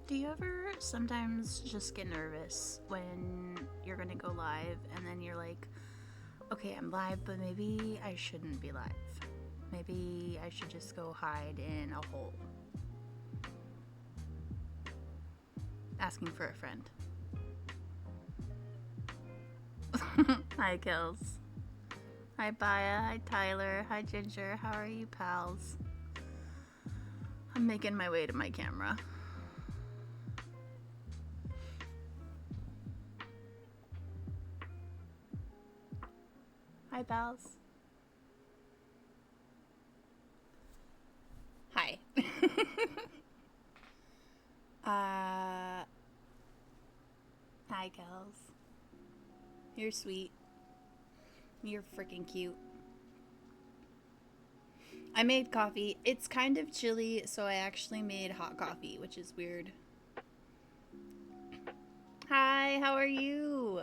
Do you ever sometimes just get nervous when you're gonna go live and then you're like, okay, I'm live, but maybe I shouldn't be live. Maybe I should just go hide in a hole. Asking for a friend. Hi, Kels. Hi, Baya. Hi, Tyler. Hi, Ginger. How are you, pals? I'm making my way to my camera. Hi, pals. Hi. Hi, Kels. You're sweet. You're freaking cute. I made coffee. It's kind of chilly, so I actually made hot coffee, which is weird. Hi, how are you?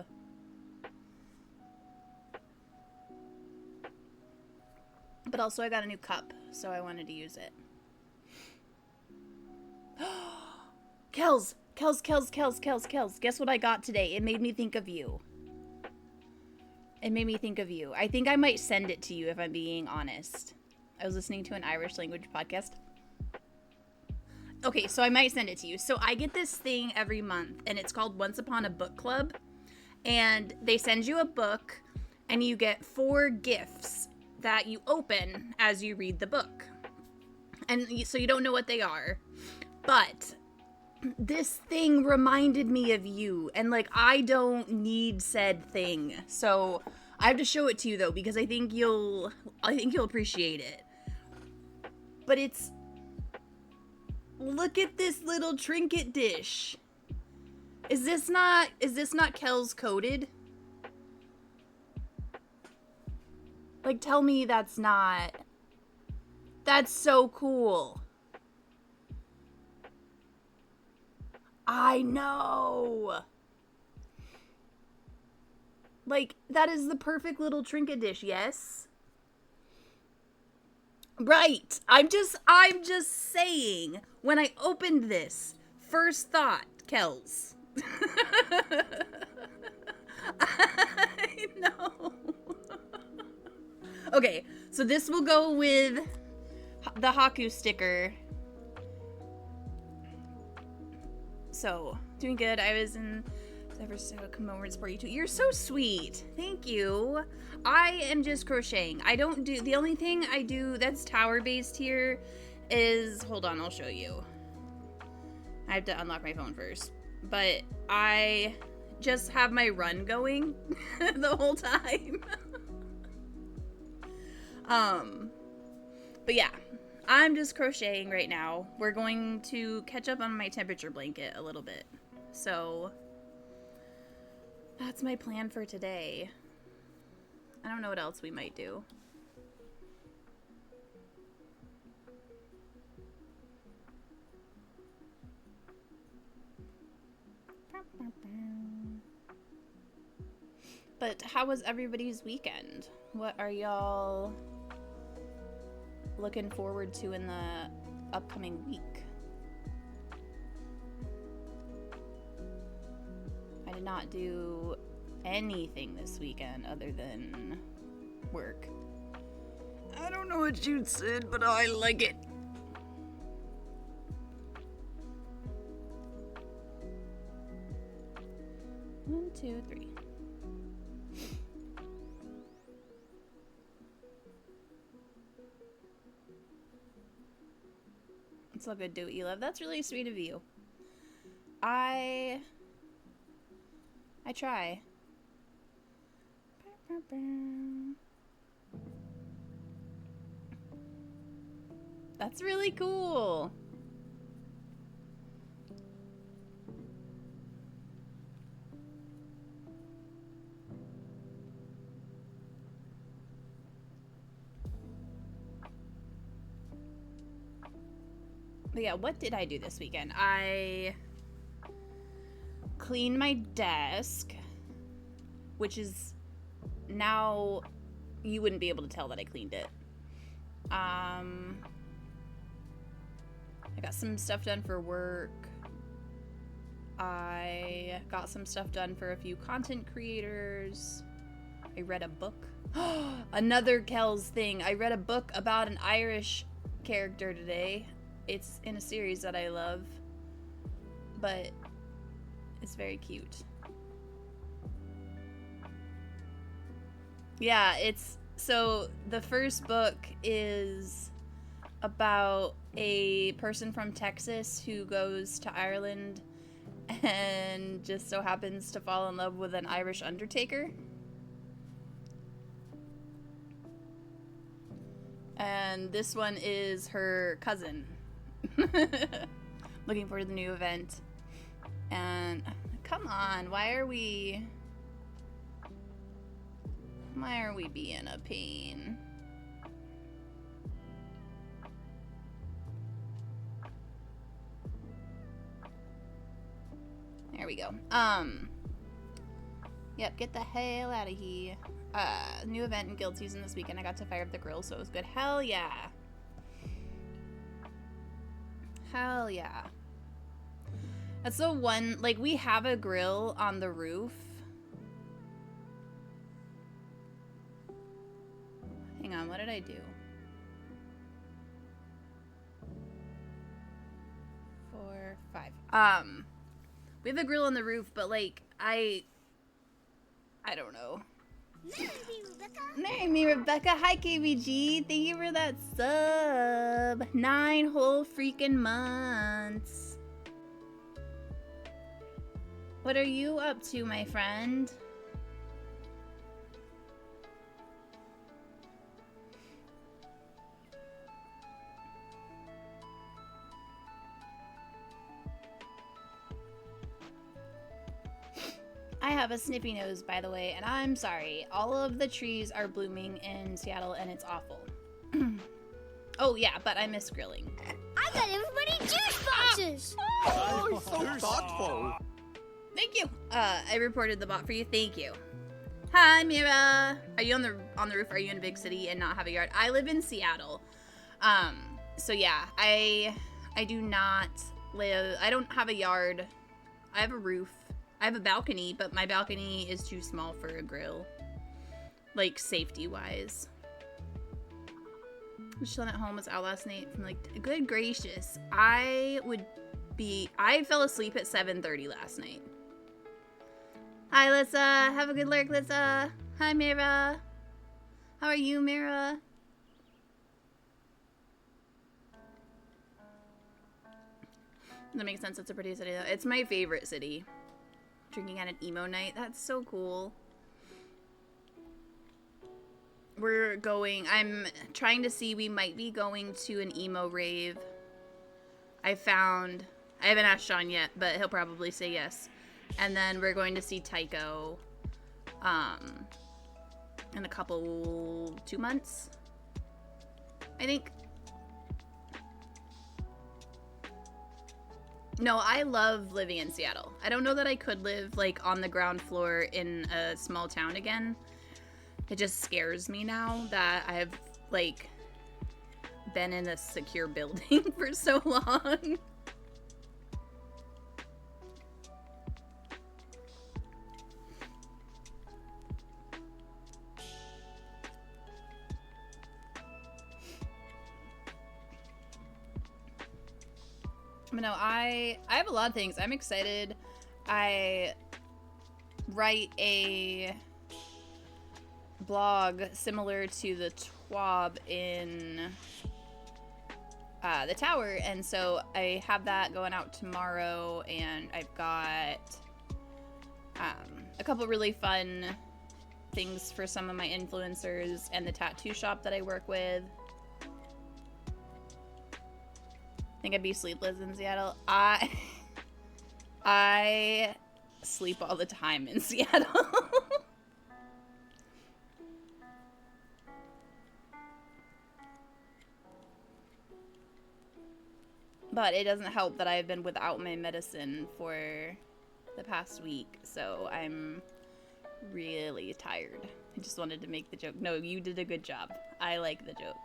But also I got a new cup, so I wanted to use it. Kels! Guess what I got today? It made me think of you. I think I might send it to you if I'm being honest. I was listening to an Irish language podcast. Okay, so I might send it to you. So I get this thing every month, and it's called Once Upon a Book Club. And they send you a book, and you get 4 gifts that you open as you read the book. And so you don't know what they are. But this thing reminded me of you, and like I don't need said thing. So I have to show it to you though, because I think you'll appreciate it. But it's, look at this little trinket dish. Is this not Kel's coded? Like, tell me that's not. That's so cool. I know. Like, that is the perfect little trinket dish, yes? Right. I'm just saying, when I opened this, first thought, Kels. I know. Okay, so this will go with the Haku sticker. So, doing good. I was in ever so come over and support you too. You're so sweet. Thank you. I am just crocheting. I don't do, the only thing I do that's tower based here is, hold on, I'll show you. I have to unlock my phone first. But I just have my run going the whole time. But yeah, I'm just crocheting right now. We're going to catch up on my temperature blanket a little bit. So that's my plan for today. I don't know what else we might do. But how was everybody's weekend? What are y'all looking forward to in the upcoming week? I did not do anything this weekend other than work. I don't know what you said, but I like it. One, two, three. It's all good, do what you love. That's really sweet of you. I try. That's really cool. But yeah, what did I do this weekend? I cleaned my desk, which is now you wouldn't be able to tell that I cleaned it. I got some stuff done for work. I got some stuff done for a few content creators. I read a book. Another Kells thing. I read a book about an Irish character today. It's in a series that I love, but it's very cute. Yeah, so the first book is about a person from Texas who goes to Ireland and just so happens to fall in love with an Irish undertaker. And this one is her cousin. Looking forward to the new event. And come on, why are we being a pain? There we go. Yep, get the hell out of here. New event in guild season this weekend. I got to fire up the grill, so it was good. Hell yeah. Hell yeah. That's the one, like, we have a grill on the roof. Hang on, what did I do? 4, 5. We have a grill on the roof, but, like, I don't know. Marry me, Rebecca. Hi, KVG. Thank you for that sub. 9 whole freaking months. What are you up to, my friend? I have a sniffy nose, by the way, and I'm sorry. All of the trees are blooming in Seattle, and it's awful. Oh, yeah, but I miss grilling. I got everybody juice boxes! Oh, so thoughtful. Thank you. I reported the bot for you. Thank you. Hi, Mira. Are you on the roof? Are you in a big city and not have a yard? I live in Seattle. So yeah, I do not live. I don't have a yard. I have a roof. I have a balcony, but my balcony is too small for a grill. Like, safety-wise. I'm chilling at home. Was out last night from, like, good gracious. I fell asleep at 7:30 last night. Hi, Lissa. Have a good lurk, Lissa. Hi, Mira. How are you, Mira? That makes sense. It's a pretty city, though. It's my favorite city. Drinking at an emo night. That's so cool. I'm trying to see, we might be going to an emo rave. I haven't asked Sean yet, but he'll probably say yes. And then we're going to see Tycho in a couple, 2 months, I think. No, I love living in Seattle. I don't know that I could live, like, on the ground floor in a small town again. It just scares me now that I've, like, been in a secure building for so long. But no, I have a lot of things. I'm excited. I write a blog similar to the TWAB in the tower, and so I have that going out tomorrow, and I've got a couple really fun things for some of my influencers and the tattoo shop that I work with. Think I'd be sleepless in Seattle. I sleep all the time in Seattle. But it doesn't help that I've been without my medicine for the past week, so I'm really tired. I just wanted to make the joke. No, you did a good job. I like the joke.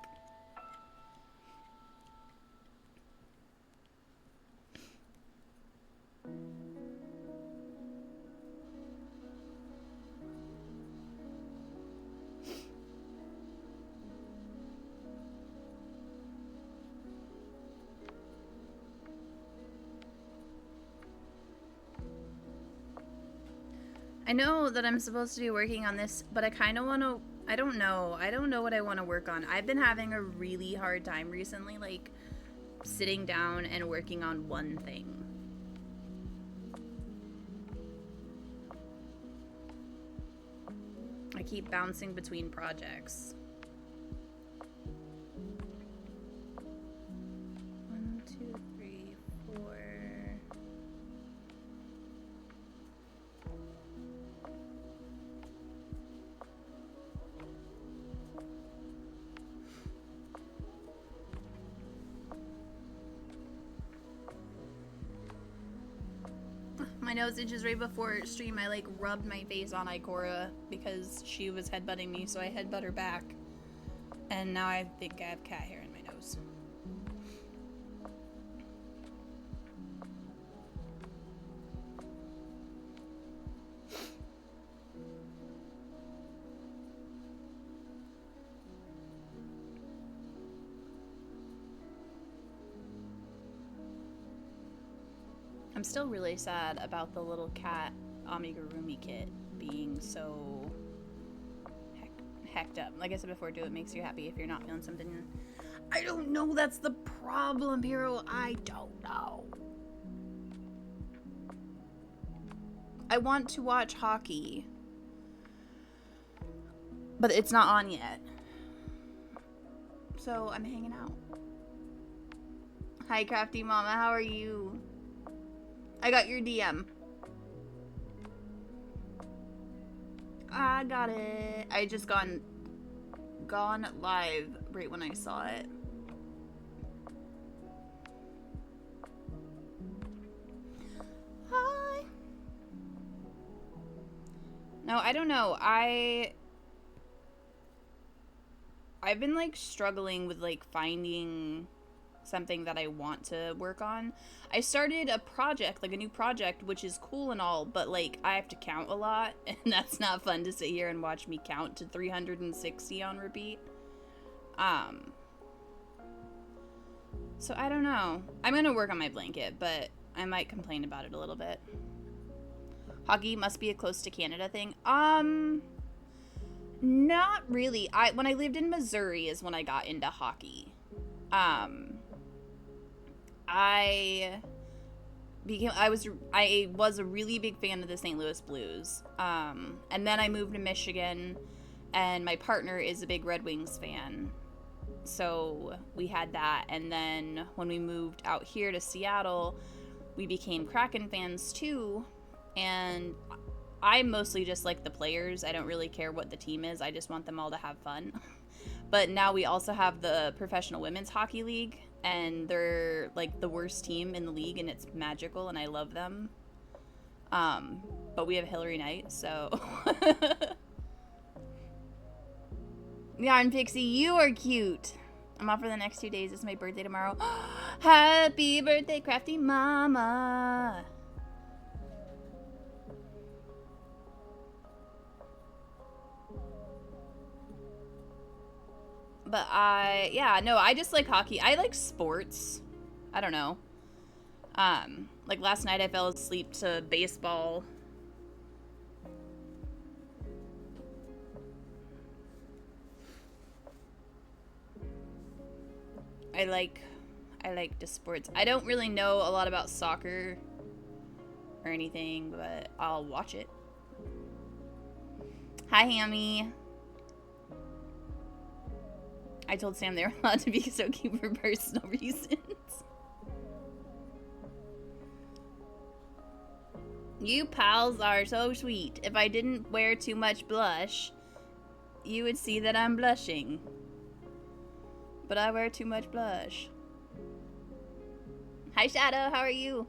I know that I'm supposed to be working on this, but I kind of want to, I don't know what I want to work on. I've been having a really hard time recently, like, sitting down and working on one thing. I keep bouncing between projects. 1, 2, 3, 4. My nose itches right before stream. I like rubbed my face on Ikora because she was headbutting me, so I headbutt her back. And now I think I have cat hair in my nose. I'm still really sad about the little cat amigurumi kit being so hecked up. Like I said before, do what makes you happy. If you're not feeling something, I don't know. That's the problem, Hero. I don't know. I want to watch hockey, but it's not on yet. So I'm hanging out. Hi, Crafty Mama. How are you? I got your DM. I got it. I just gone live right when I saw it. Hi. No, I don't know. I've been like struggling with like finding something that I want to work on. I started a project, like a new project, which is cool and all, but like I have to count a lot, and that's not fun to sit here and watch me count to 360 on repeat. So I don't know. I'm gonna work on my blanket, but I might complain about it a little bit. Hockey must be a close to Canada thing. Not really. When I lived in Missouri is when I got into hockey. I was a really big fan of the St. Louis Blues. And then I moved to Michigan, and my partner is a big Red Wings fan. So we had that, and then when we moved out here to Seattle, we became Kraken fans too. And I mostly just like the players. I don't really care what the team is. I just want them all to have fun. But now we also have the Professional Women's Hockey League, and they're like the worst team in the league, and it's magical, and I love them. But we have Hillary Knight, so. Yarn Pixie, you are cute. I'm off for the next 2 days. It's my birthday tomorrow. Happy birthday, Crafty Mama. But I just like hockey. I like sports. I don't know. Like last night I fell asleep to baseball. I like the sports. I don't really know a lot about soccer or anything, but I'll watch it. Hi, Hammy. I told Sam they were allowed to be so cute for personal reasons. You pals are so sweet. If I didn't wear too much blush, you would see that I'm blushing. But I wear too much blush. Hi, Shadow. How are you?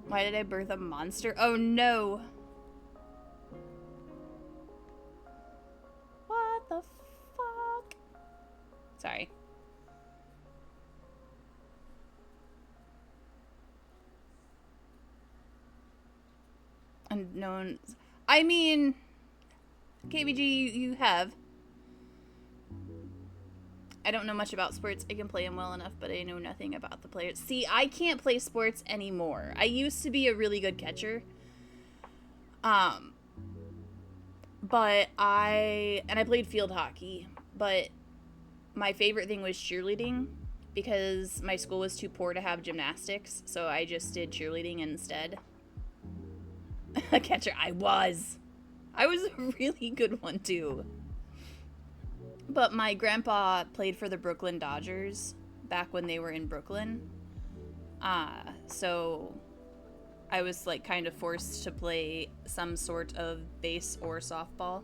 Why did I birth a monster? Oh, no. What the fuck? Sorry. Unknown. I mean, KBG, you have. I don't know much about sports. I can play them well enough, but I know nothing about the players. See, I can't play sports anymore. I used to be a really good catcher. Um, but I played field hockey, but my favorite thing was cheerleading because my school was too poor to have gymnastics, so I just did cheerleading instead. A catcher, I was a really good one too. But my grandpa played for the Brooklyn Dodgers back when they were in Brooklyn. So I was like kind of forced to play some sort of base or softball.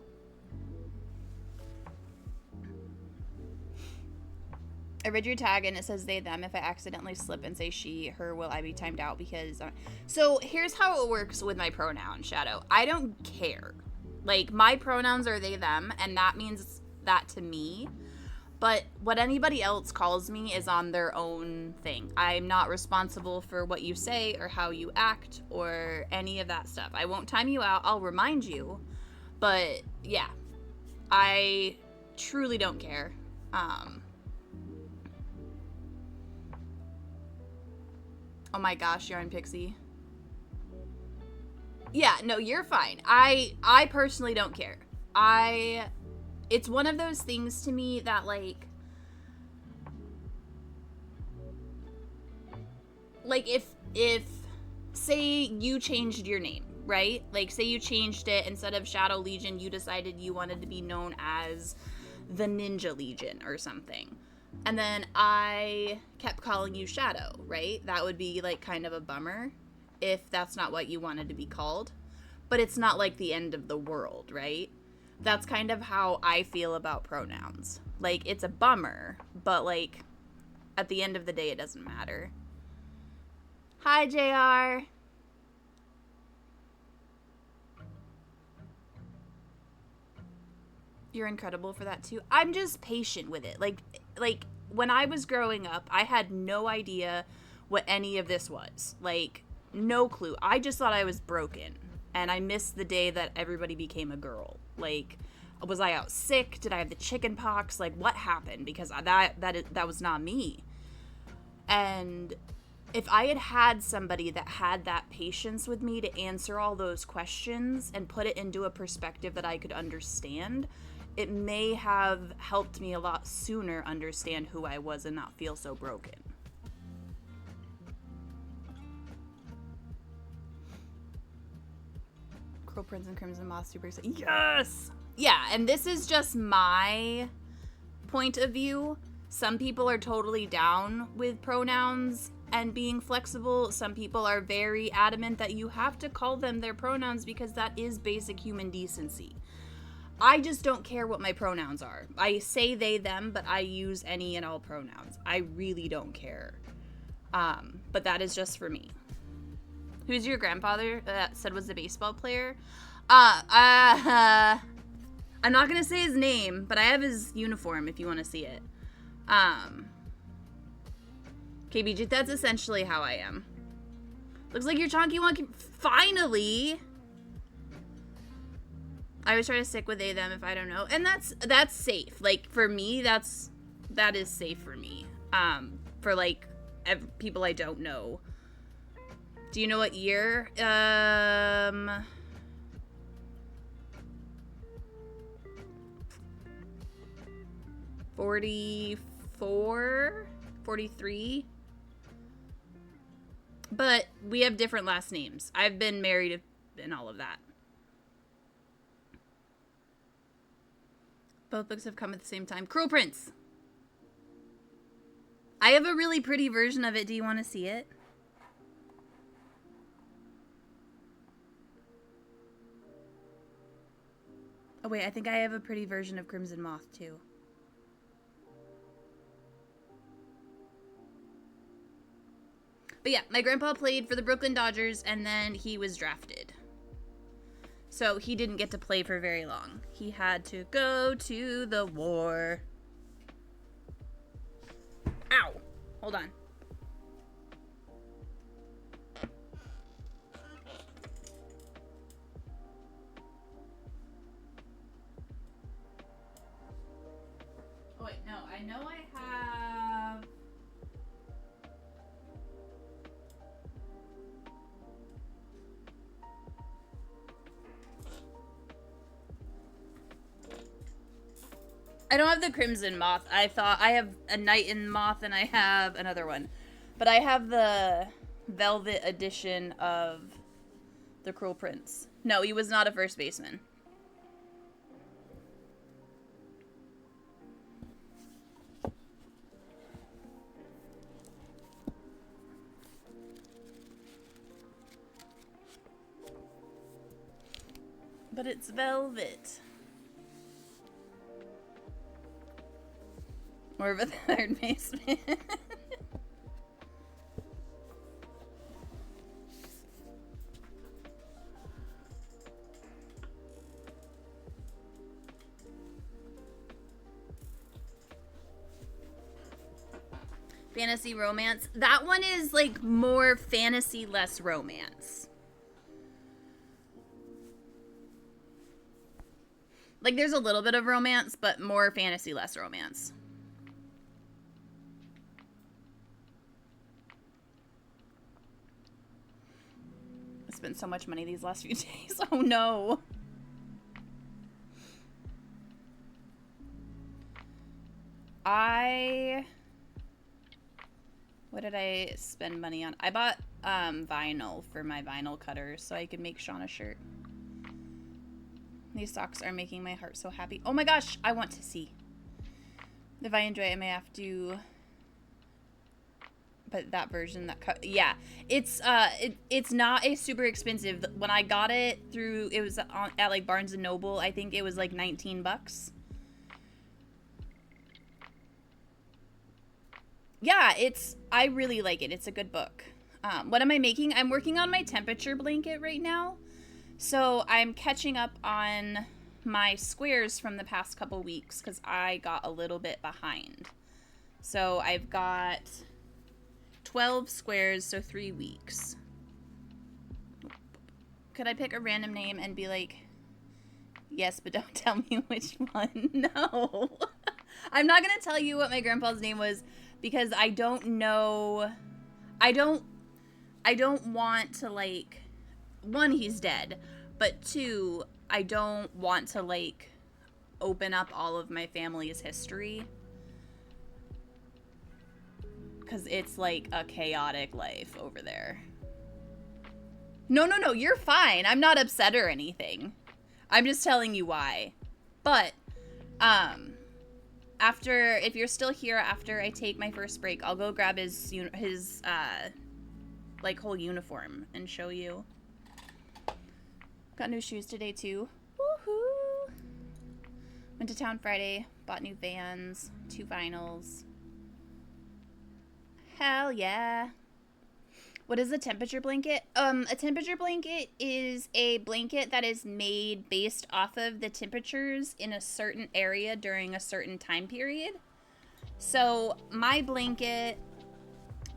I read your tag and it says they, them. If I accidentally slip and say she, her, will I be timed out because... So here's how it works with my pronoun, Shadow. I don't care. Like, my pronouns are they, them, and that means that to me. But what anybody else calls me is on their own thing. I'm not responsible for what you say or how you act or any of that stuff. I won't time you out. I'll remind you. But, yeah. I truly don't care. Oh my gosh, Yarn Pixie. Yeah, no, you're fine. I personally don't care. It's one of those things to me that, like if say you changed your name, right? Like, say you changed it, instead of Shadow Legion, you decided you wanted to be known as the Ninja Legion or something. And then I kept calling you Shadow, right? That would be, like, kind of a bummer if that's not what you wanted to be called. But it's not, like, the end of the world, right? That's kind of how I feel about pronouns. Like, it's a bummer, but, like, at the end of the day, it doesn't matter. Hi, JR. You're incredible for that, too. I'm just patient with it. Like, when I was growing up, I had no idea what any of this was. Like, no clue. I just thought I was broken. And I missed the day that everybody became a girl. Like, was I out sick? Did I have the chicken pox? Like, what happened? Because that was not me. And if I had had somebody that had that patience with me to answer all those questions and put it into a perspective that I could understand, it may have helped me a lot sooner understand who I was and not feel so broken. Crow Prince and Crimson Moth super excited. Yes! Yeah, and this is just my point of view. Some people are totally down with pronouns and being flexible. Some people are very adamant that you have to call them their pronouns because that is basic human decency. I just don't care what my pronouns are. I say they, them, but I use any and all pronouns. I really don't care. But that is just for me. Who's your grandfather that said was a baseball player? I'm not going to say his name, but I have his uniform if you want to see it. KBG, that's essentially how I am. Looks like you're Chonky Wonky. Finally! I always try to stick with they, them if I don't know. And that's safe. Like, for me, that is safe for me. For, like, people I don't know. Do you know what year? 44? 43? But we have different last names. I've been married and all of that. Both books have come at the same time. Crow Prince! I have a really pretty version of it. Do you want to see it? Oh wait, I think I have a pretty version of Crimson Moth too. But yeah, my grandpa played for the Brooklyn Dodgers and then he was drafted. So he didn't get to play for very long. He had to go to the war. Ow! Hold on. Oh wait, no, I know I have... I don't have the Crimson Moth. I thought I have a Night in Moth and I have another one. But I have the Velvet edition of the Cruel Prince. No, he was not a first baseman. But it's velvet. More of a third baseman. Fantasy romance. That one is like more fantasy, less romance. Like, there's a little bit of romance, but more fantasy, less romance. I spent so much money these last few days. Oh, no. What did I spend money on? I bought vinyl for my vinyl cutter so I could make Sean a shirt. These socks are making my heart so happy. Oh my gosh, I want to see. If I enjoy it, I may have to. But that version, yeah, it's not a super expensive. When I got it through, it was at like Barnes and Noble. I think it was like 19 bucks. Yeah, I really like it. It's a good book. What am I making? I'm working on my temperature blanket right now. So I'm catching up on my squares from the past couple weeks because I got a little bit behind. So I've got 12 squares, so 3 weeks. Could I pick a random name and be like, yes, but don't tell me which one? No. I'm not going to tell you what my grandpa's name was because I don't know. I don't want to, like, one, he's dead, but two, I don't want to, like, open up all of my family's history because it's like a chaotic life over there. No, you're fine. I'm not upset or anything. I'm just telling you why. But if you're still here after I take my first break, I'll go grab his like whole uniform and show you. Got new shoes today too. Woohoo! Went to town Friday, bought new Vans, 2 vinyls. Hell yeah. What is a temperature blanket? A temperature blanket is a blanket that is made based off of the temperatures in a certain area during a certain time period. So my blanket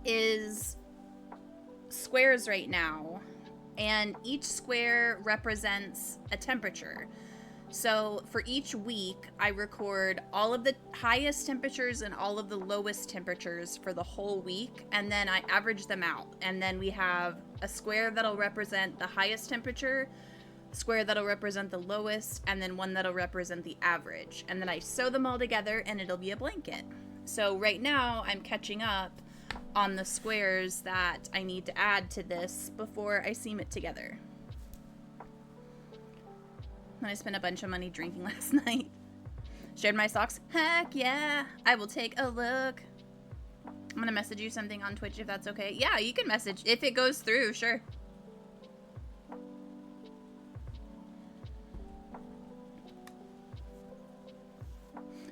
is squares right now, and each square represents a temperature. So for each week, I record all of the highest temperatures and all of the lowest temperatures for the whole week, and then I average them out. And then we have a square that'll represent the highest temperature, square that'll represent the lowest, and then one that'll represent the average. And then I sew them all together and it'll be a blanket. So right now I'm catching up on the squares that I need to add to this before I seam it together. And I spent a bunch of money drinking last night. Shared my socks? Heck yeah! I will take a look. I'm gonna message you something on Twitch if that's okay. Yeah, you can message if it goes through, sure.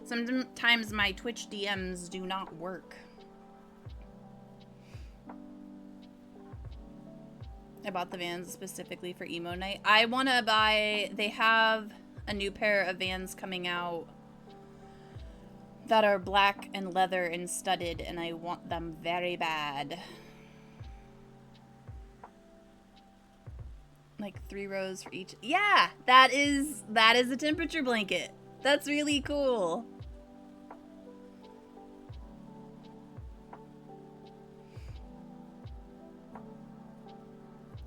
Sometimes my Twitch DMs do not work. I bought the Vans specifically for emo night. I want to buy, they have a new pair of Vans coming out that are black and leather and studded, and I want them very bad. Like 3 rows for each. Yeah, that is a temperature blanket. That's really cool.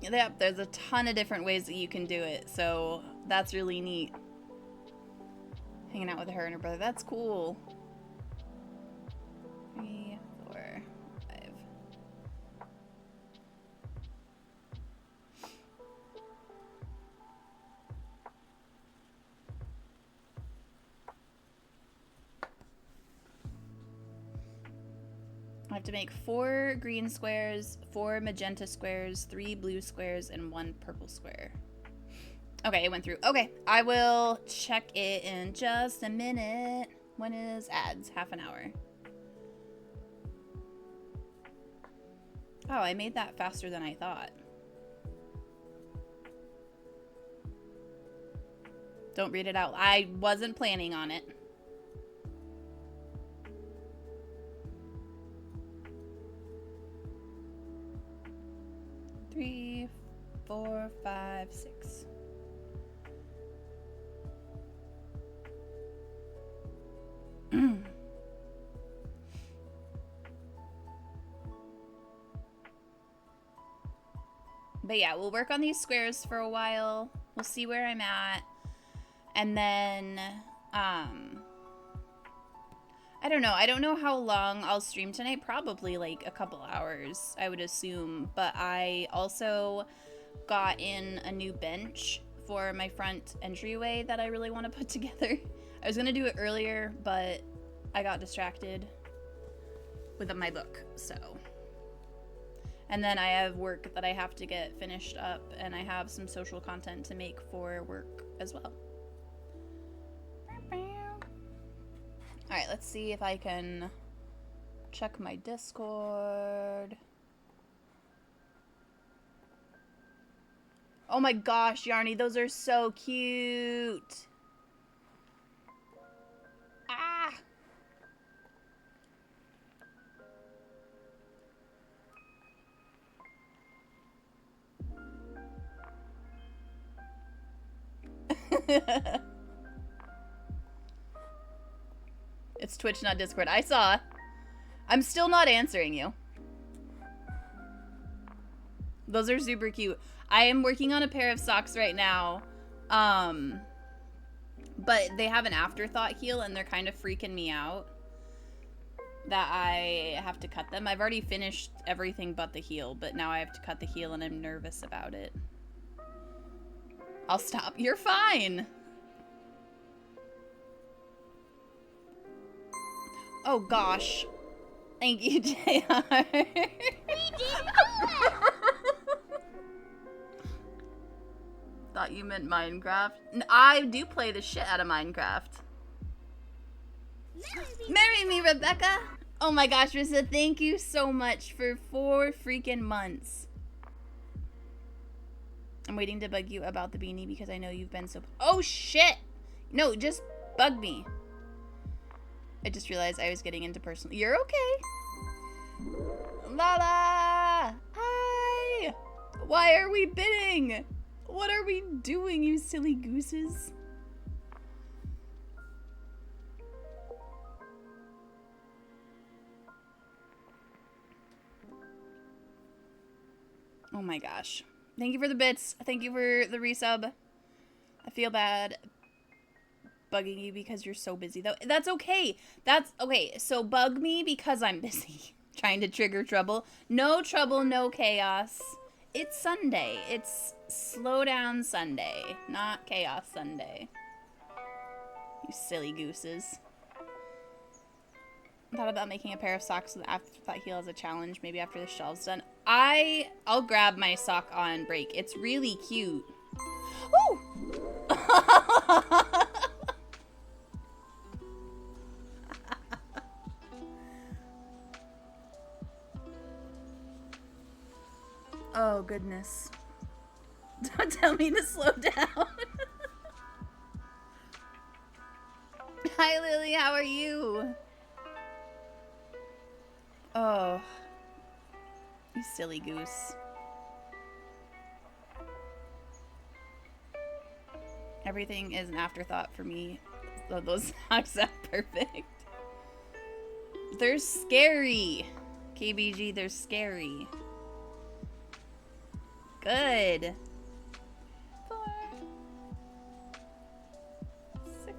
Yep, there's a ton of different ways that you can do it, so that's really neat. Hanging out with her and her brother. That's cool. 3, 4, 5. I have to make 4 green squares, 4 magenta squares, 3 blue squares, and 1 purple square. Okay, it went through. Okay, I will check it in just a minute. When is ads? Half an hour. Oh, I made that faster than I thought. Don't read it out. I wasn't planning on it. Three, 4, 5, 6. But yeah, we'll work on these squares for a while. We'll see where I'm at. And then, I don't know. I don't know how long I'll stream tonight. Probably like a couple hours, I would assume. But I also got in a new bench for my front entryway that I really want to put together. I was going to do it earlier, but I got distracted with my book, so. And then I have work that I have to get finished up, and I have some social content to make for work as well. Alright, let's see if I can check my Discord. Oh my gosh, Yarny, those are so cute. Ah! It's Twitch, not Discord. I saw. I'm still not answering you. Those are super cute. I am working on a pair of socks right now. But they have an afterthought heel and they're kind of freaking me out that I have to cut them. I've already finished everything but the heel, but now I have to cut the heel and I'm nervous about it. I'll stop. You're fine. Oh gosh. Thank you, JR. Thought you meant Minecraft. I do play the shit out of Minecraft. Marry me, Rebecca. Oh my gosh, Rissa, thank you so much for 4 freaking months. I'm waiting to bug you about the beanie because I know you've been so... Oh shit! No, just bug me. I just realized I was getting into personal... You're okay. Lala! Hi! Why are we bidding? What are we doing, you silly gooses? Oh my gosh. Thank you for the bits. Thank you for the resub. I feel bad bugging you because you're so busy, though. That's okay. That's okay. So bug me because I'm busy. Trying to trigger trouble. No trouble, no chaos. It's Sunday. It's slow down Sunday, not chaos Sunday. You silly gooses. I thought about making a pair of socks with the afterthought heel as a challenge, maybe after the shelve's done. I'll grab my sock on break. It's really cute. Ooh! Oh, goodness. Don't tell me to slow down. Hi, Lily. How are you? Oh. You silly goose. Everything is an afterthought for me. So those socks are perfect. They're scary. KBG, they're scary. Good. 4, 6,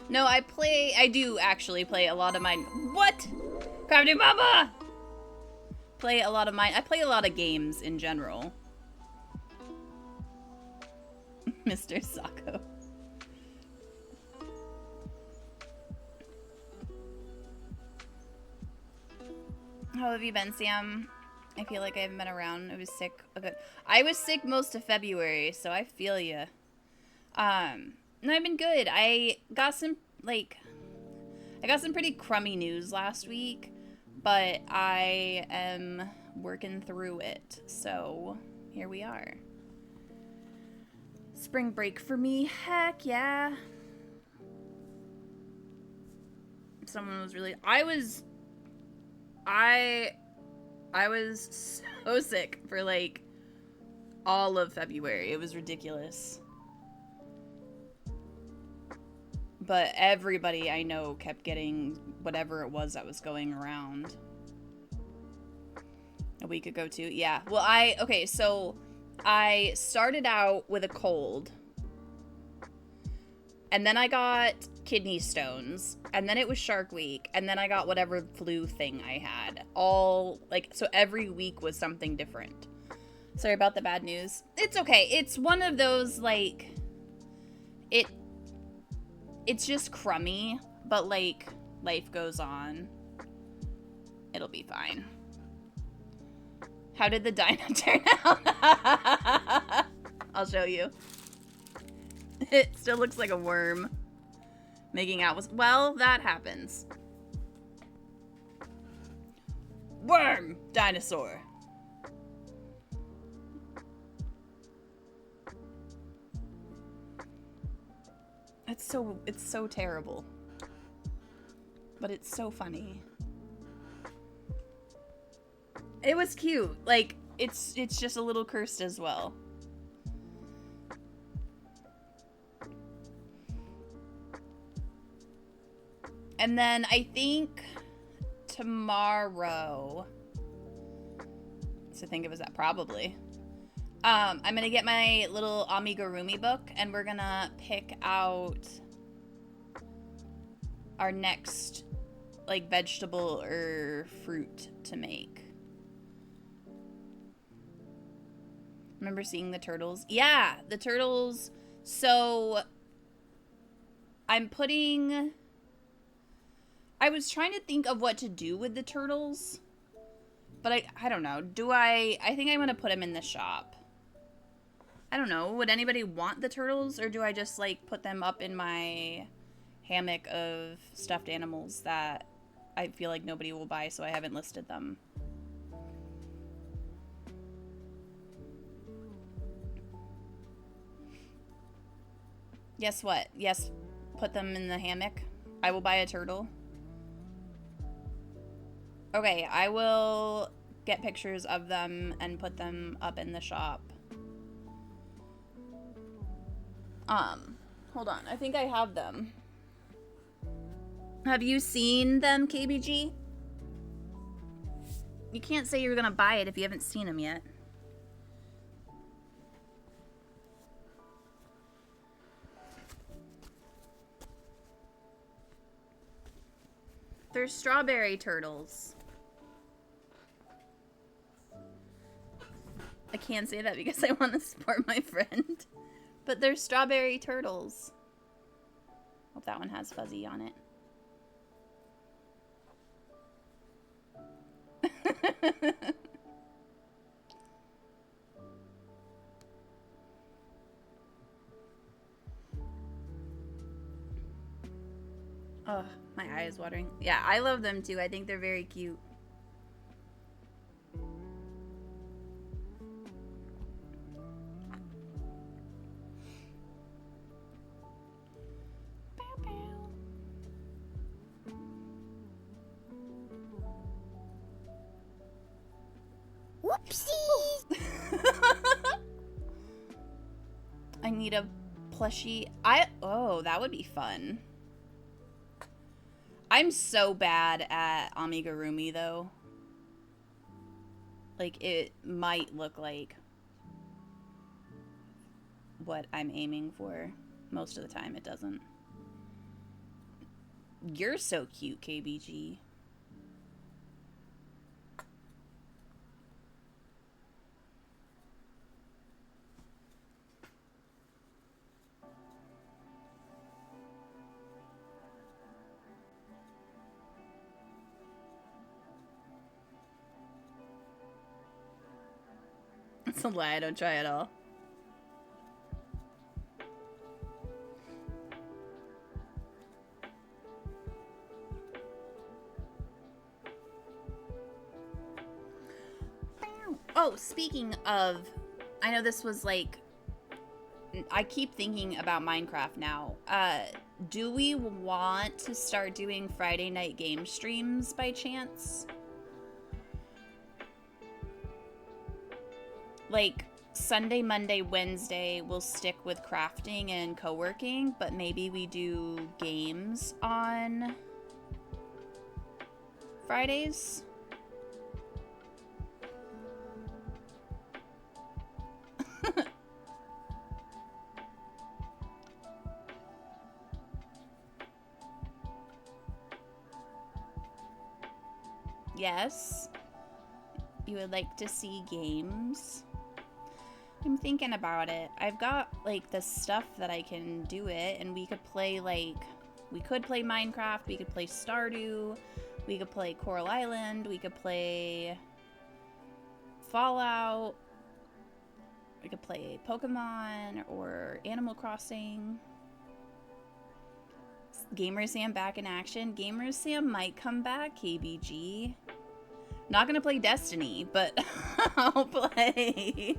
No, I do actually play a lot of mine. What? Crafty Mama! Play a lot of mine. I play a lot of games in general. Mr. Sacco. How have you been, Sam? I feel like I haven't been around. I was sick. Okay. I was sick most of February, so I feel you. No, I've been good. I got some pretty crummy news last week, but I am working through it. So, here we are. Spring break for me. Heck yeah. Someone was really... I was so sick for, like, all of February. It was ridiculous. But everybody I know kept getting whatever it was that was going around. A week ago, too. Yeah. Well, okay, so I started out with a cold. And then I got kidney stones. And then it was Shark Week. And then I got whatever flu thing I had. All, like, so every week was something different. Sorry about the bad news. It's okay. It's one of those, like, it's just crummy, but, like, life goes on. It'll be fine. How did the dino turn out? I'll show you. It still looks like a worm. Making out with... Well, that happens. Worm! Dinosaur. It's so terrible. But it's so funny. It was cute. Like, it's just a little cursed as well. And then I think tomorrow, so I think it was that probably. I'm gonna get my little amigurumi book and we're gonna pick out our next, like, vegetable or fruit to make. Remember seeing the turtles? Yeah, the turtles. So I was trying to think of what to do with the turtles, but I don't know. I think I'm gonna put them in the shop. I don't know. Would anybody want the turtles, or do I just, like, put them up in my hammock of stuffed animals that I feel like nobody will buy, so I haven't listed them? Guess what? Yes, put them in the hammock. I will buy a turtle. Okay, I will get pictures of them and put them up in the shop. Hold on. I think I have them. Have you seen them, KBG? You can't say you're gonna buy it if you haven't seen them yet. They're strawberry turtles. I can't say that because I want to support my friend. But they're strawberry turtles. Hope that one has fuzzy on it. Oh, my eye is watering. Yeah, I love them too. I think they're very cute. Whoopsie! I need a plushie. Oh, that would be fun. I'm so bad at amigurumi, though. Like, it might look like what I'm aiming for. Most of the time, it doesn't. You're so cute, KBG. It's a lie, I don't try at all. Oh, speaking of, I know this was like, I keep thinking about Minecraft now. Do we want to start doing Friday night game streams by chance? Like, Sunday, Monday, Wednesday, we'll stick with crafting and co-working, but maybe we do games on Fridays? Yes. You would like to see games? I'm thinking about it. I've got, like, the stuff that I can do it, and we could play, like, we could play Minecraft, we could play Stardew, we could play Coral Island, we could play Fallout, we could play Pokemon or Animal Crossing. Gamer Sam back in action. Gamer Sam might come back, KBG. Not gonna play Destiny, but I'll play.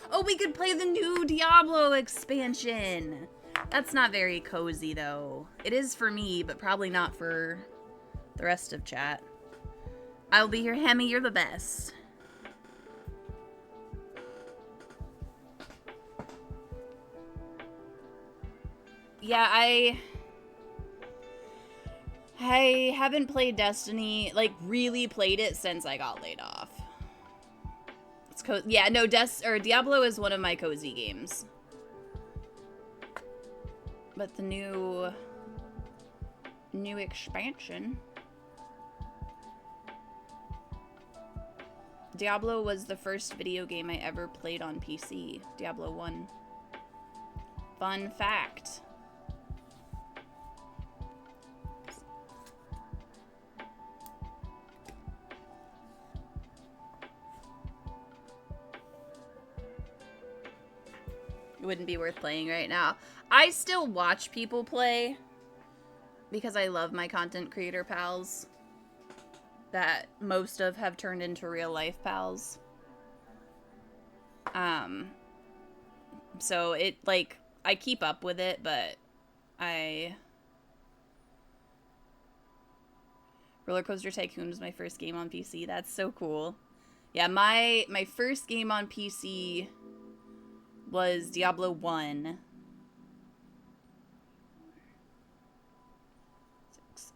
Oh, we could play the new Diablo expansion. That's not very cozy, though. It is for me, but probably not for the rest of chat. I'll be here, Hemi. You're the best. Yeah, I haven't played Destiny, like, really played it since I got laid off. It's yeah, no, Diablo is one of my cozy games. But the new expansion. Diablo was the first video game I ever played on PC. Diablo 1. Fun fact. It wouldn't be worth playing right now. I still watch people play because I love my content creator pals that most of have turned into real life pals. So it, like, I keep up with it, but Roller Coaster Tycoon was my first game on PC. That's so cool. Yeah, my first game on PC was Diablo 1.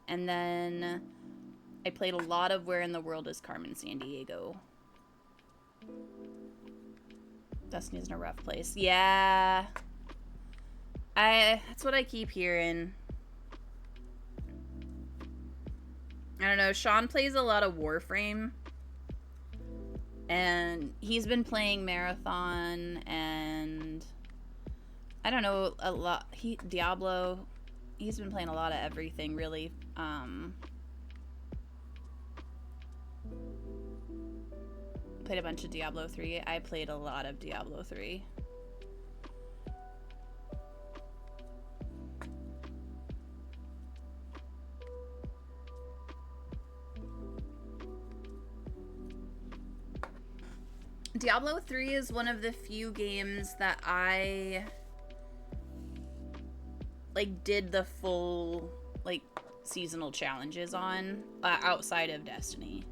And then I played a lot of Where in the World is Carmen Sandiego. Destiny's in a rough place. Yeah. That's what I keep hearing. I don't know. Sean plays a lot of Warframe. And he's been playing Marathon and I don't know, a lot. Diablo. He's been playing a lot of everything, really. Played a bunch of Diablo 3. I played a lot of Diablo 3. Diablo 3 is one of the few games that I, like, did the full, like, seasonal challenges on, outside of Destiny.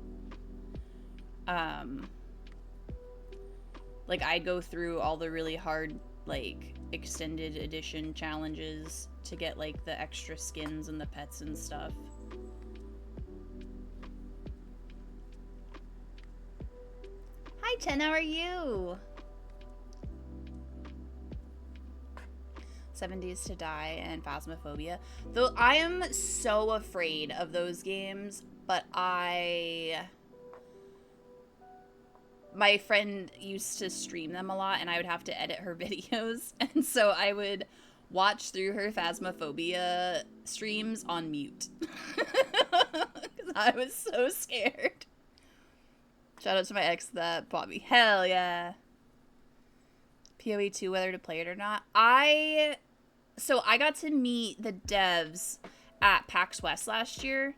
Like, I'd go through all the really hard, like, extended edition challenges to get, like, the extra skins and the pets and stuff. Hi, Chen, how are you? 7 Days to Die and Phasmophobia. Though I am so afraid of those games, but my friend used to stream them a lot and I would have to edit her videos. And so I would watch through her Phasmophobia streams on mute. Because I was so scared. Shout out to my ex that bought me. Hell yeah. PoE 2, whether to play it or not. So I got to meet the devs at PAX West last year,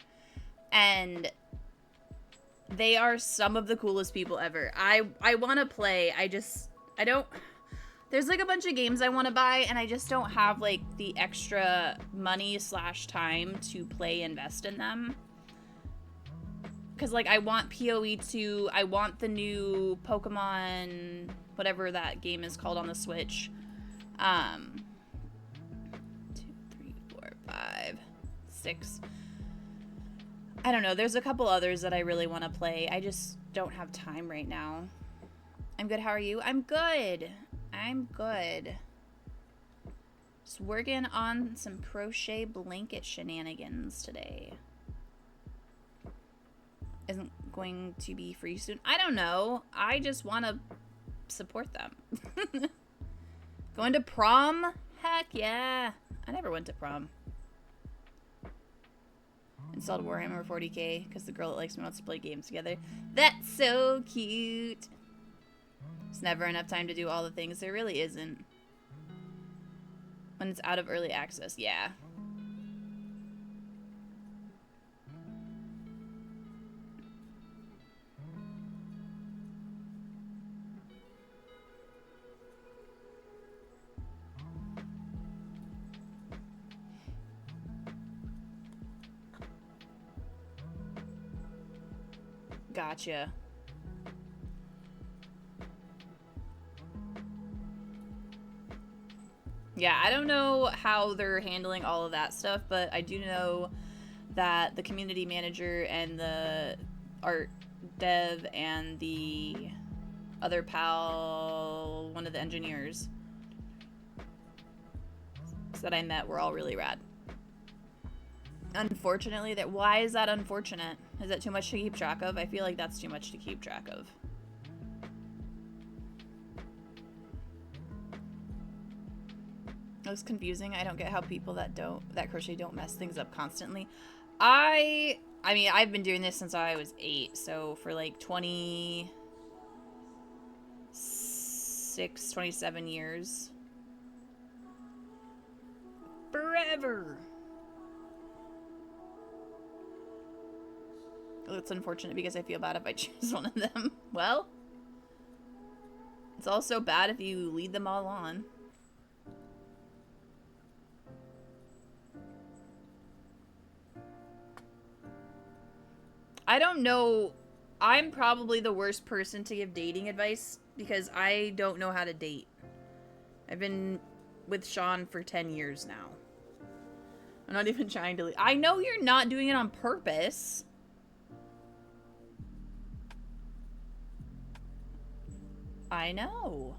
and they are some of the coolest people ever. I want to play. I don't. There's like a bunch of games I want to buy, and I just don't have like the extra money / time to invest in them. Because like I want PoE 2, I want the new Pokemon, whatever that game is called on the Switch. 2, 3, 4, 5, 6. I don't know. There's a couple others that I really want to play. I just don't have time right now. I'm good. How are you? I'm good. I'm good. Just working on some crochet blanket shenanigans today. Isn't going to be free soon. I don't know. I just want to support them. Going to prom? Heck yeah. I never went to prom. Installed Warhammer 40k because the girl that likes me wants to play games together. That's so cute. There's never enough time to do all the things. There really isn't. When it's out of early access, yeah. Gotcha. Yeah, I don't know how they're handling all of that stuff, but I do know that the community manager and the art dev and the other pal, one of the engineers that I met, were all really rad. Unfortunately, why is that unfortunate? Is that too much to keep track of? I feel like that's too much to keep track of. It was confusing. I don't get how people that crochet don't mess things up constantly. I mean, I've been doing this since I was 8, so for like 26, 27 years. Forever. It's unfortunate because I feel bad if I choose one of them. Well, it's also bad if you lead them all on. I don't know. I'm probably the worst person to give dating advice because I don't know how to date. I've been with Sean for 10 years now. I'm not even trying to leave. I know you're not doing it on purpose. I know.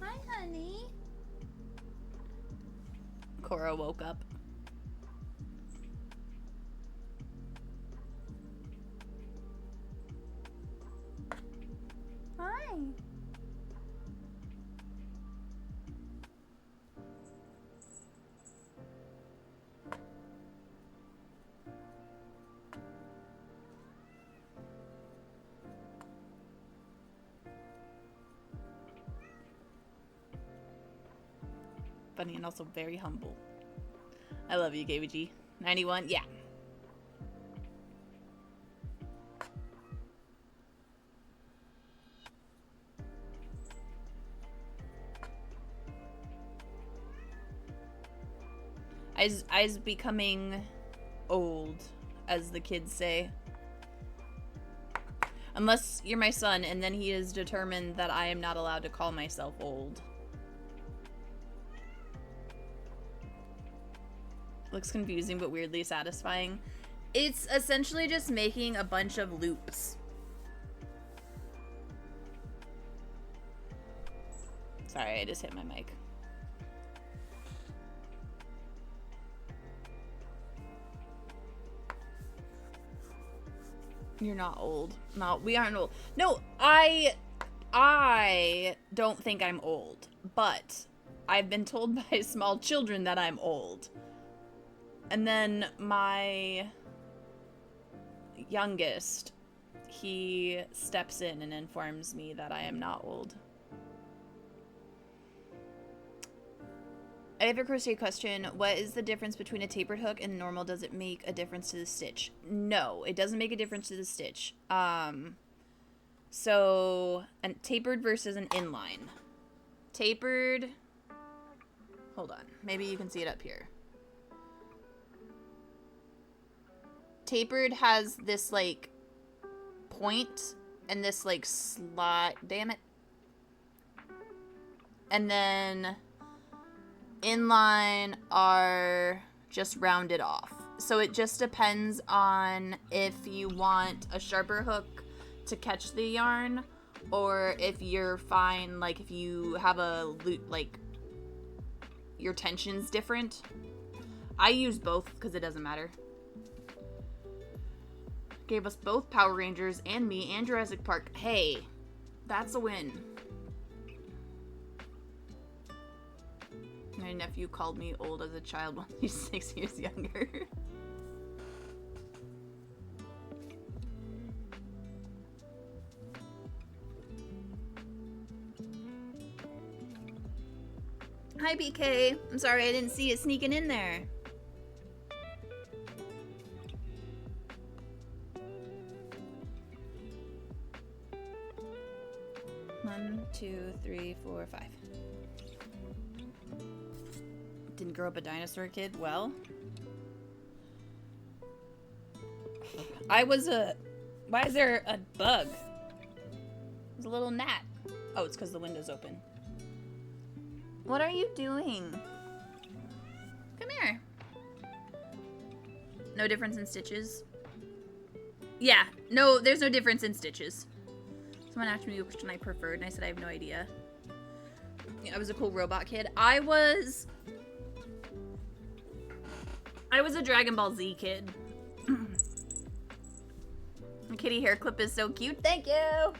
Hi, honey. Cora woke up. Hi. Funny and also very humble. I love you, KBG. 91, yeah. I's becoming old, as the kids say. Unless you're my son, and then he is determined that I am not allowed to call myself old. Looks confusing, but weirdly satisfying. It's essentially just making a bunch of loops. Sorry, I just hit my mic. You're not old. No, we aren't old. No, I don't think I'm old, but I've been told by small children that I'm old. And then my youngest, he steps in and informs me that I am not old. I have a crochet question. What is the difference between a tapered hook and normal? Does it make a difference to the stitch? No, it doesn't make a difference to the stitch. So, a tapered versus an inline. Tapered, hold on. Maybe you can see it up here. Tapered has this, like, point and this, like, slot. Damn it. And then inline are just rounded off. So it just depends on if you want a sharper hook to catch the yarn, or if you're fine, like if you have a like your tension's different. I use both because it doesn't matter. Gave us both Power Rangers and me and Jurassic Park. Hey, that's a win. My nephew called me old as a child when he's 6 years younger. Hi, BK. I'm sorry I didn't see it sneaking in there. One, two, three, four, five. Didn't grow up a dinosaur kid? Well, I was a... Why is there a bug? There's a little gnat. Oh, it's because the window's open. What are you doing? Come here. No difference in stitches? Yeah, no, there's no difference in stitches. Someone asked me which one I preferred, and I said I have no idea. Yeah, I was a cool robot kid. I was a Dragon Ball Z kid. The kitty hair clip is so cute. Thank you.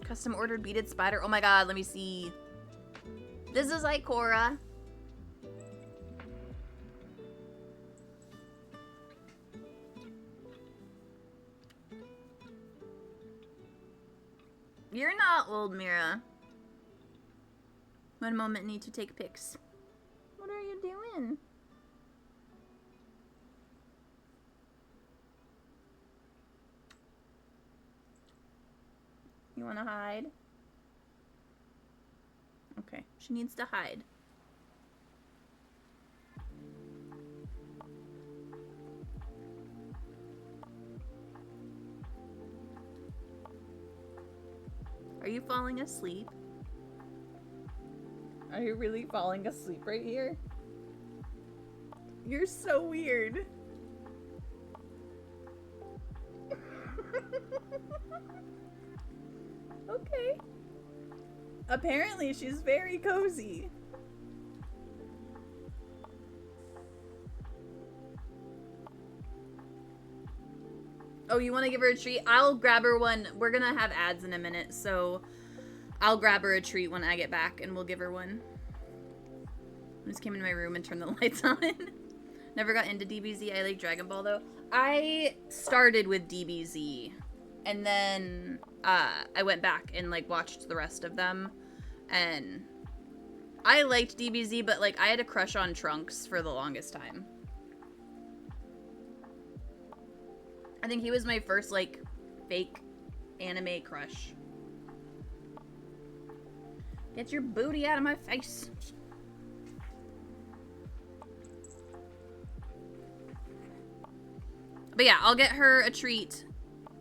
Custom ordered beaded spider. Oh my god, let me see. This is Ikora. You're not old, Mira. One moment, need to take pics. What are you doing? You want to hide? Okay, she needs to hide. Are you falling asleep? Are you really falling asleep right here? You're so weird. Okay. Apparently she's very cozy. Oh, you want to give her a treat? I'll grab her one. We're gonna have ads in a minute, so I'll grab her a treat when I get back and we'll give her one. I just came into my room and turned the lights on. Never got into DBZ. I like Dragon Ball though. I started with DBZ and then I went back and like watched the rest of them, and I liked DBZ, but like I had a crush on Trunks for the longest time. I think he was my first like fake anime crush. Get your booty out of my face. But yeah, I'll get her a treat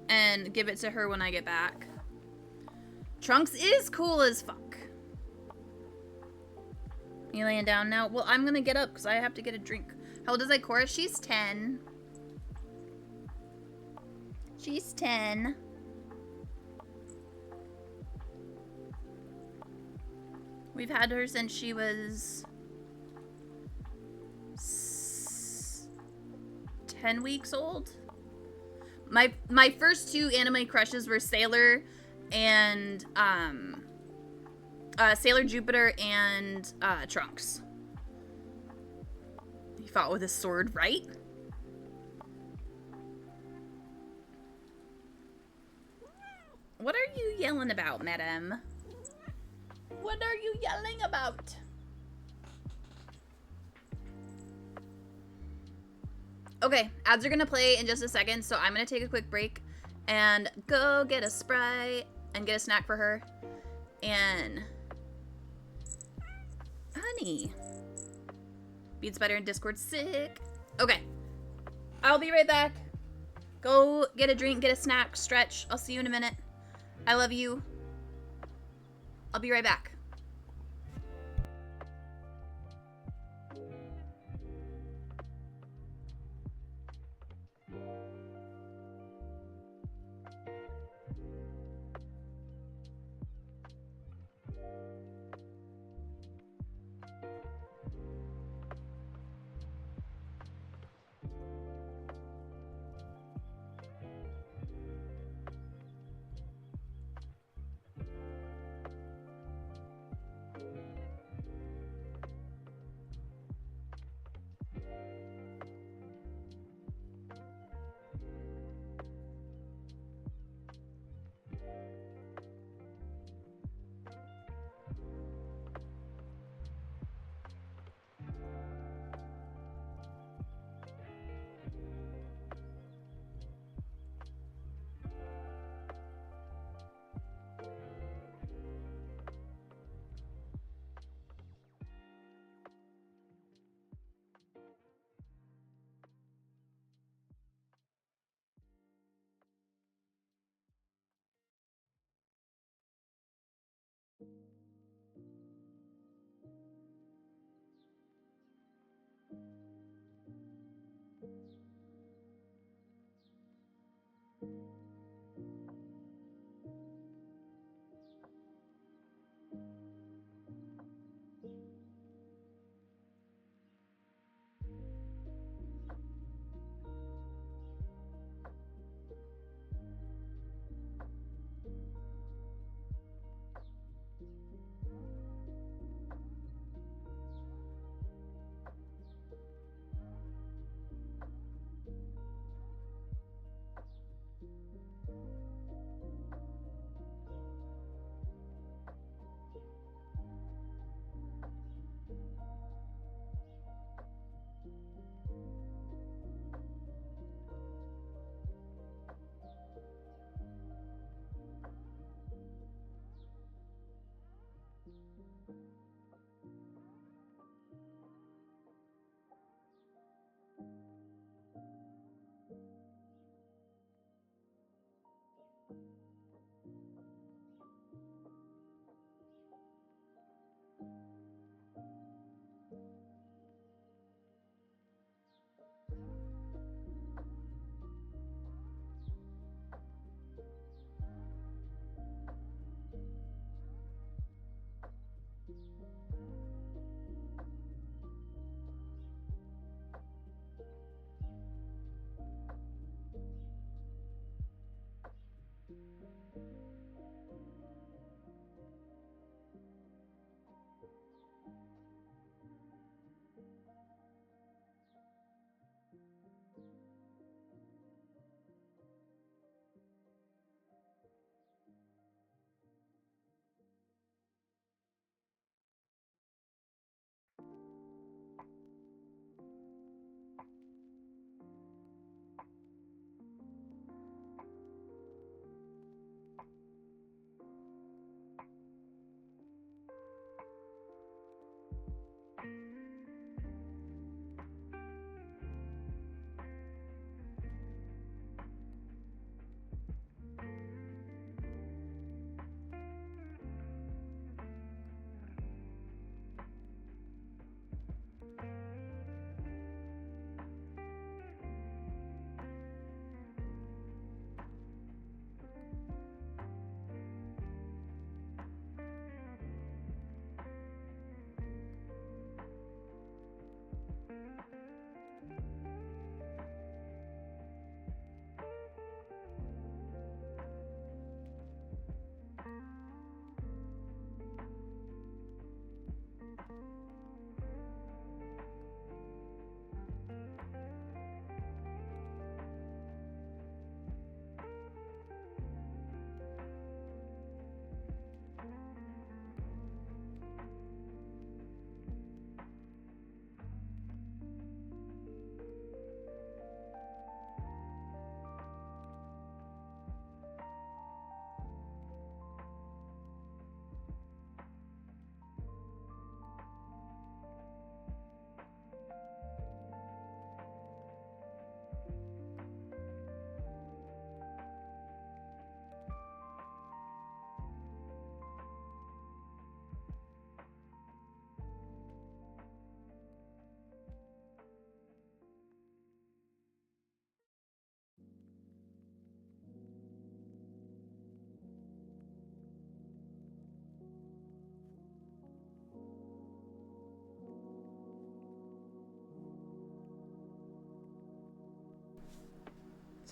and give it to her when I get back. Trunks is cool as fuck. You laying down now? Well, I'm gonna get up because I have to get a drink. How old is Ikora? She's 10. She's 10. We've had her since she was 10 weeks old. My first two anime crushes were Sailor and Sailor Jupiter and Trunks. He fought with his sword, right? What are you yelling about, madam? What are you yelling about? Okay, ads are gonna play in just a second, so I'm gonna take a quick break and go get a Sprite and get a snack for her. And honey, Beats better in Discord, sick. Okay, I'll be right back. Go get a drink, get a snack, stretch. I'll see you in a minute. I love you. I'll be right back.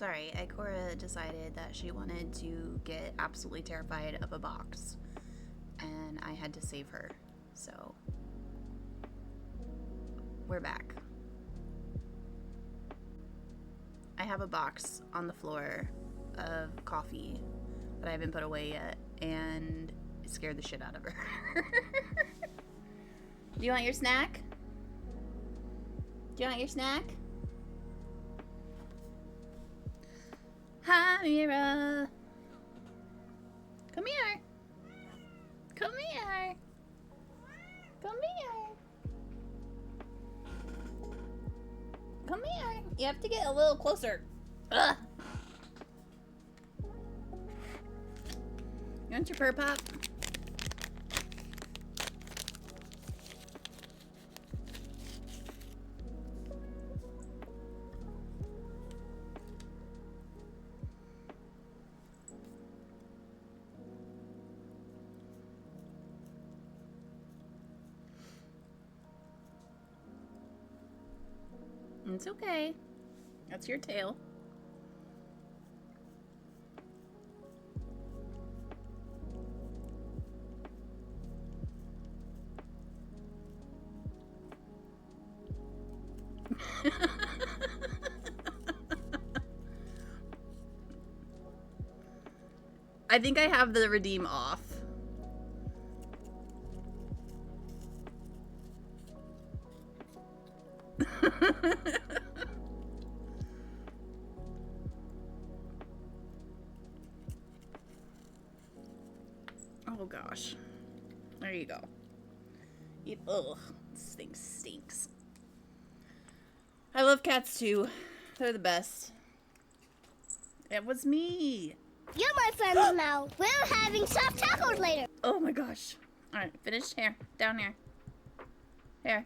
Sorry, Ikora decided that she wanted to get absolutely terrified of a box. And I had to save her. So, we're back. I have a box on the floor of coffee that I haven't put away yet. And it scared the shit out of her. Do you want your snack? Do you want your snack? Hi, Mira. Come here. Come here. Come here. Come here. You have to get a little closer. Ugh. You want your fur pop? It's okay. That's your tail. I think I have the redeem off. Oh gosh. There you go. Ugh, this thing stinks. I love cats too. They're the best. It was me. You're my friends now. We're having soft tacos later. Oh my gosh. Alright, finished here. Down here. Here.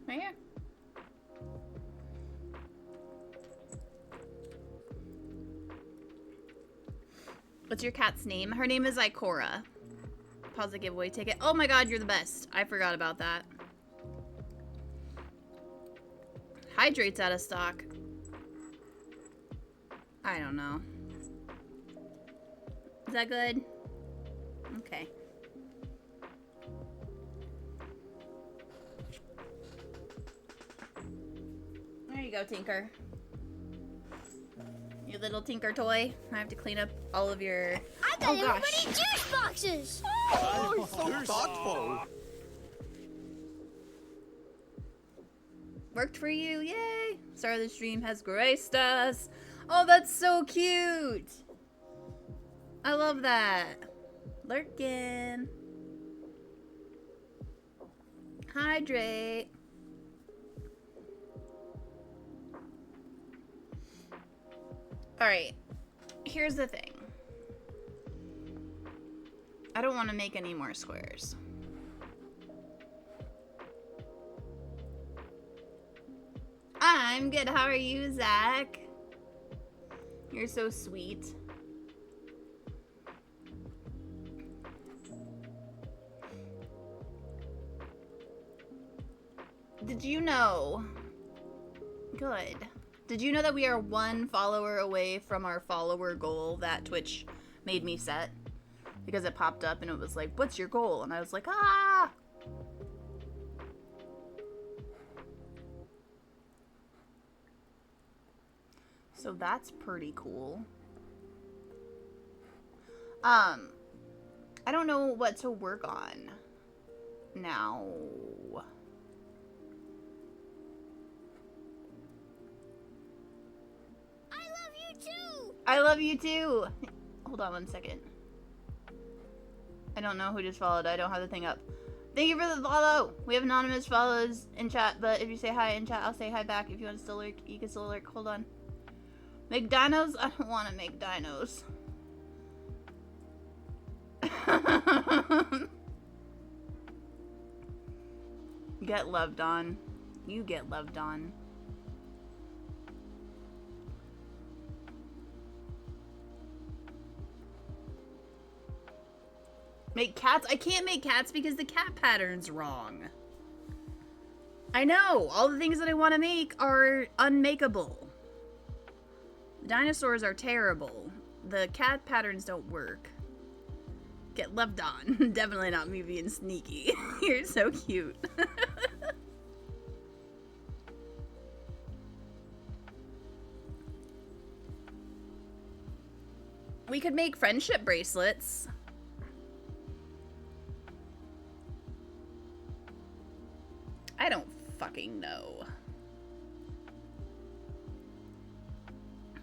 Right here. What's your cat's name? Her name is Ikora. Pause the giveaway ticket. Oh my god, you're the best. I forgot about that. Hydrate's out of stock. I don't know. Is that good? Okay. There you go, Tinker. Your little Tinker toy. I have to clean up all of your... I got everybody juice boxes. Oh, so thoughtful. Worked for you, yay! Star of the stream has graced us. Oh, that's so cute. I love that. Lurkin. Hydrate. Alright, here's the thing. I don't want to make any more squares. I'm good, how are you, Zach? You're so sweet. Did you know? Good. Did you know that we are 1 follower away from our follower goal that Twitch made me set? Because it popped up and it was like, what's your goal? And I was like, ah! So that's pretty cool. I don't know what to work on now. I love you too. Hold on one second. I don't know who just followed. I don't have the thing up. Thank you for the follow. We have anonymous follows in chat, but if you say hi in chat, I'll say hi back. If you want to still lurk, you can still lurk. Hold on. Make dinos? I don't want to make dinos. Get loved on. You get loved on. Make cats? I can't make cats because the cat pattern's wrong. I know. All the things that I want to make are unmakeable. The dinosaurs are terrible. The cat patterns don't work. Get loved on. Definitely not me being sneaky. You're so cute. We could make friendship bracelets. I don't fucking know.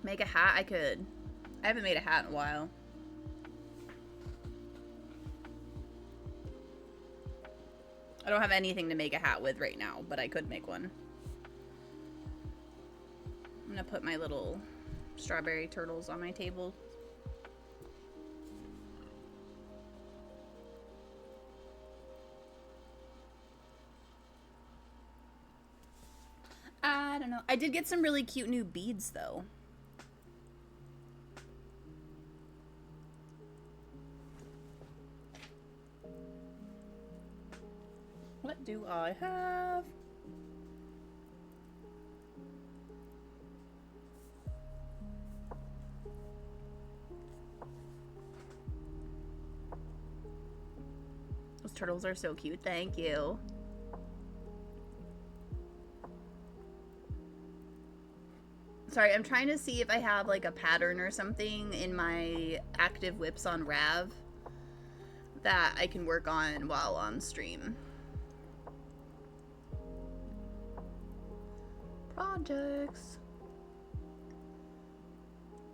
Make a hat? I could. I haven't made a hat in a while. I don't have anything to make a hat with right now, but I could make one. I'm gonna put my little strawberry turtles on my table. I don't know. I did get some really cute new beads, though. What do I have? Those turtles are so cute. Thank you. Sorry, I'm trying to see if I have like a pattern or something in my active whips on Rav that I can work on while on stream. Projects.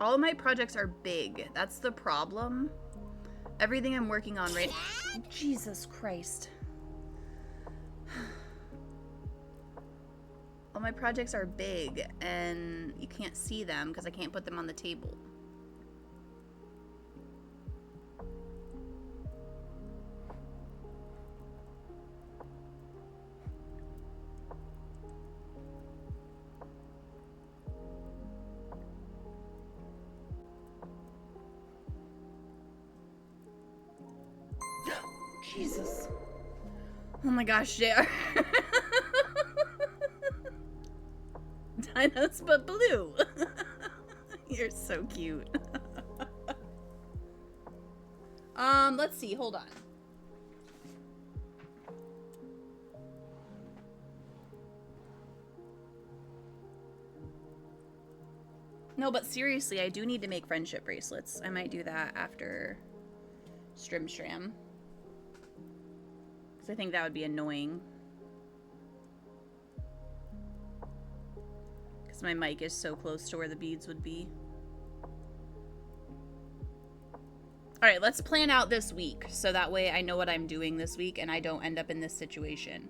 All of my projects are big. That's the problem. Everything I'm working on right now. Jesus Christ. All my projects are big and you can't see them because I can't put them on the table. Jesus. Oh my gosh, JR. Dinos but blue. You're so cute. Let's see, hold on. No, but seriously, I do need to make friendship bracelets. I might do that after Strim Stram. Because I think that would be annoying. Because my mic is so close to where the beads would be. Alright, let's plan out this week. So that way I know what I'm doing this week and I don't end up in this situation.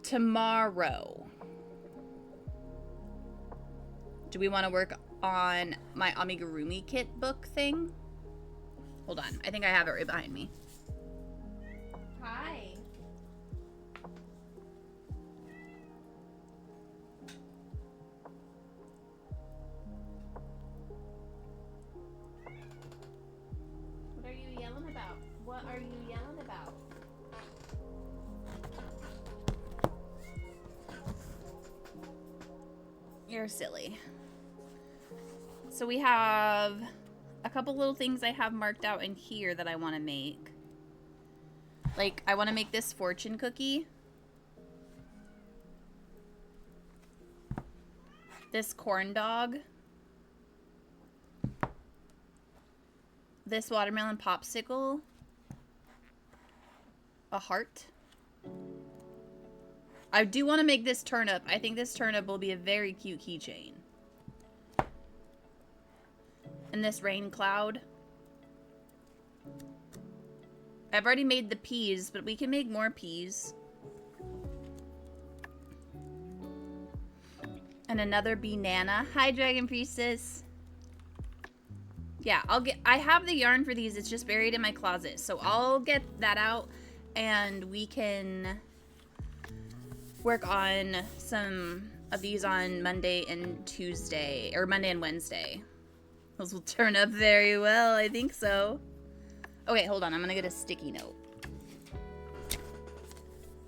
Tomorrow. Do we want to work on my amigurumi kit book thing? Hold on. I think I have it right behind me. Hi. What are you yelling about? What are you yelling about? You're silly. So we have a couple little things I have marked out in here that I want to make. Like, I want to make this fortune cookie. This corn dog. This watermelon popsicle. A heart. I do want to make this turnip. I think this turnip will be a very cute keychain. And this rain cloud. I've already made the peas, but we can make more peas. And another banana. Hi, Dragon Priestess. Yeah, I have the yarn for these. It's just buried in my closet. So I'll get that out and we can work on some of these on Monday and Tuesday, or Monday and Wednesday. Those will turn up very well, I think so. Okay, hold on. I'm gonna get a sticky note.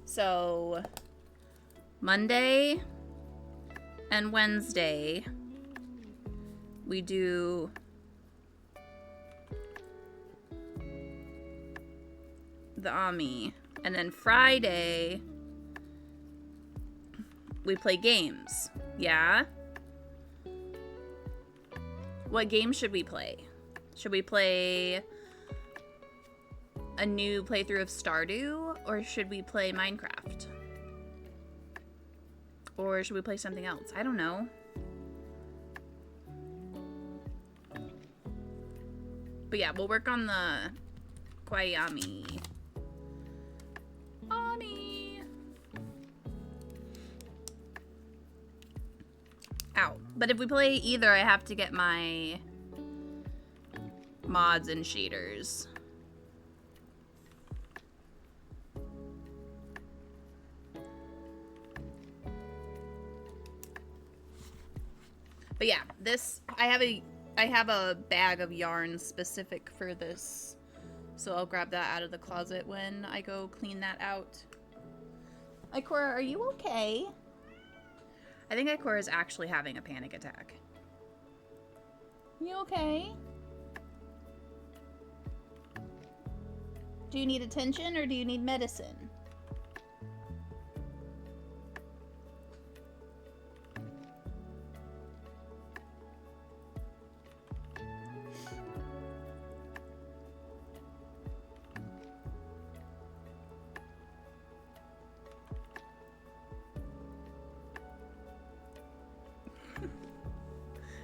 So, Monday and Wednesday, we do the Ami. And then Friday, we play games. Yeah? What game should we play? Should we play a new playthrough of Stardew? Or should we play Minecraft? Or should we play something else? I don't know. But yeah, we'll work on the Kwayami. Ami. Ow. But if we play either, I have to get my mods and shaders. But yeah, this I have a bag of yarn specific for this. So I'll grab that out of the closet when I go clean that out. Ikora, are you okay? I think Ikora is actually having a panic attack. You okay? Do you need attention or do you need medicine?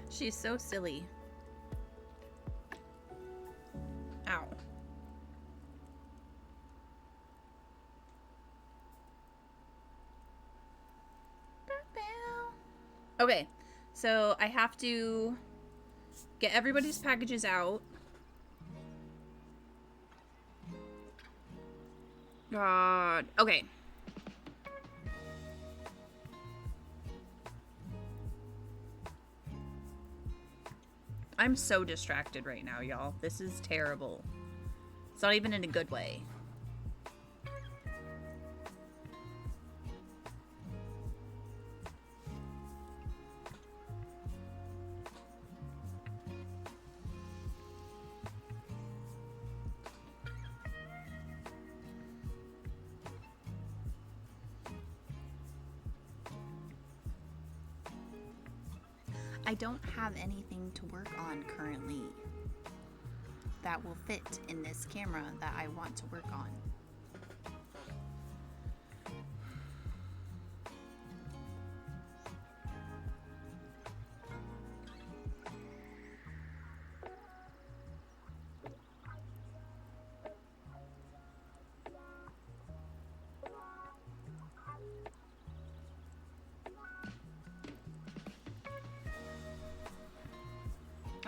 She's so silly. Ow. Okay, so I have to get everybody's packages out. God. Okay. I'm so distracted right now, y'all. This is terrible. It's not even in a good way. I don't have anything to work on currently that will fit in this camera that I want to work on.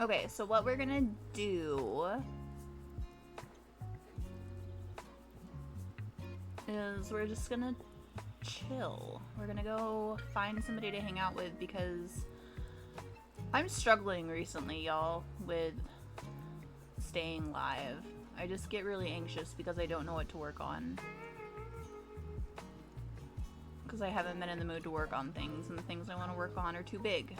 Okay, so what we're gonna do is we're just gonna chill. We're gonna go find somebody to hang out with because I'm struggling recently, y'all, with staying live. I just get really anxious because I don't know what to work on. Because I haven't been in the mood to work on things, and the things I want to work on are too big.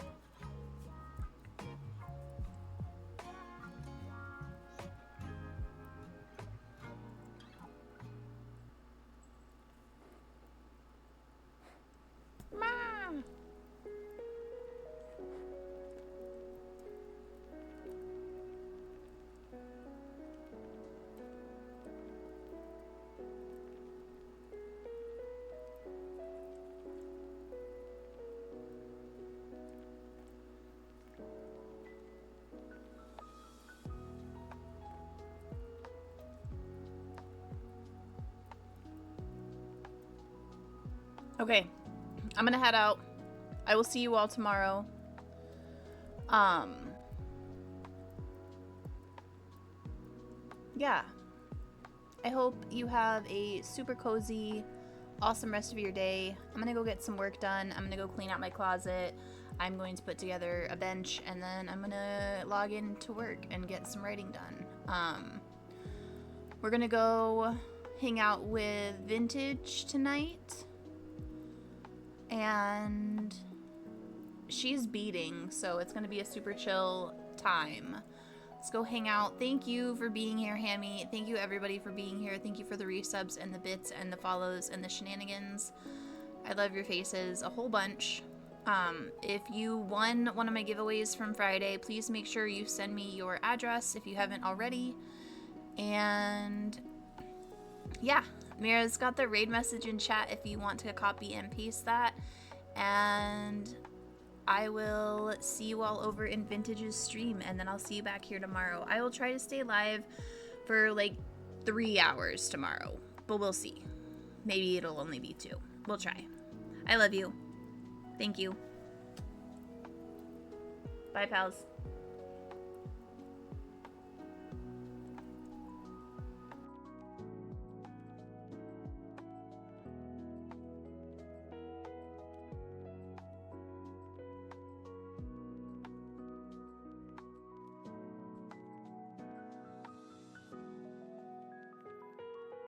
Okay, I'm gonna head out. I will see you all tomorrow. Yeah. I hope you have a super cozy, awesome rest of your day. I'm gonna go get some work done. I'm gonna go clean out my closet. I'm going to put together a bench, and then I'm gonna log in to work and get some writing done. We're gonna go hang out with Vintage tonight. And she's beating, so it's gonna be a super chill time. Let's go hang out. Thank you for being here, Hammy. Thank you everybody for being here. Thank you for the resubs and the bits and the follows and the shenanigans. I love your faces a whole bunch. If you won one of my giveaways from Friday, please make sure you send me your address if you haven't already. And yeah, Mira's got the raid message in chat if you want to copy and paste that. And I will see you all over in Vintage's stream, and then I'll see you back here tomorrow. I will try to stay live for like 3 hours tomorrow, but we'll see. Maybe it'll only be 2. We'll try. I love you. Thank you. Bye, pals.